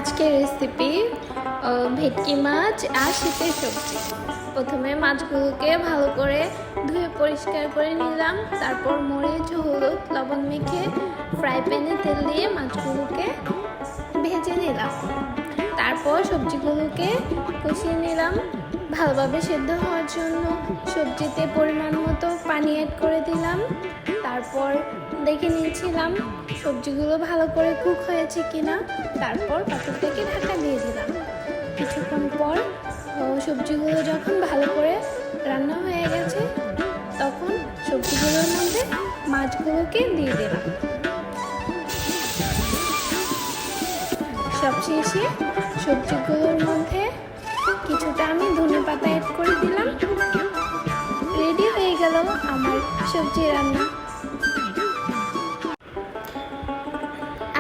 আজকের রেসিপি ভেটকি মাছ আর শীতের সবজি। প্রথমে মাছগুলোকে ভালো করে ধুয়ে পরিষ্কার করে নিলাম। তারপর মরিচ, হলুদ, লবণ মেখে ফ্রাই প্যানে তেল দিয়ে মাছগুলোকে ভেজে নিলাম। তারপর সবজিগুলোকে কষিয়ে নিলাম ভালোভাবে সেদ্ধ হওয়ার জন্য। সবজিতে পরিমাণ মতো পানি অ্যাড করে দিলাম। তারপর দেখে নিয়েছিলাম সবজিগুলো ভালো করে কুক হয়েছে কিনা। তারপর পাত্র থেকে ঢাকা দিয়ে দিলাম। কিছুক্ষণ পর সবজিগুলো যখন ভালো করে রান্না হয়ে গেছে, তখন সবজিগুলোর মধ্যে মাছগুলোকে দিয়ে দিলাম। সবশেষে সবজিগুলোর মধ্যে কিছুটা আমি ধনেপাতা অ্যাড করে দিলাম। রেডি হয়ে গেল আমার সবজি রান্না।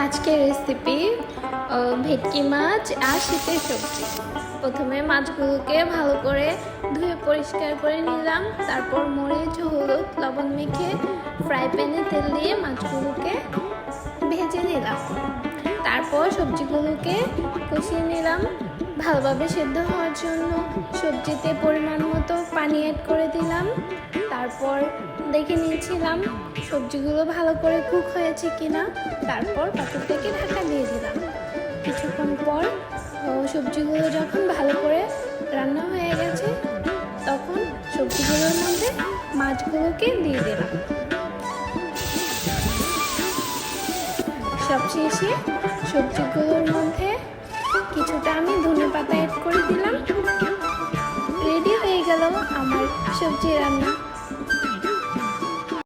আজকের রেসিপি ভেটকি মাছ আর শীতের সবজি। প্রথমে মাছগুলোকে ভালো করে ধুয়ে পরিষ্কার করে নিলাম। তারপর মরিচ, হলুদ, লবণ মেখে ফ্রাই প্যানে তেল দিয়ে মাছগুলোকে ভেজে নিলাম। তারপর সবজিগুলোকে কষিয়ে নিলাম ভালোভাবে সেদ্ধ হওয়ার জন্য। সবজিতে পরিমাণ মতো পানি অ্যাড করে দিলাম। তারপর দেখে নিয়েছিলাম সবজিগুলো ভালো করে কুক হয়েছে কিনা। তারপর পাত্র থেকে ঢাকা দিয়ে দিলাম। কিছুক্ষণ পর সবজিগুলো যখন ভালো করে রান্না হয়ে গেছে, তখন সবজিগুলোর মধ্যে মাছগুলোকে দিয়ে দিলাম। সবশেষে সবজিগুলোর মধ্যে কিছুটা আমি ধনেপাতা অ্যাড করে দিলাম। রেডি হয়ে গেল আমার সবজি রান্না।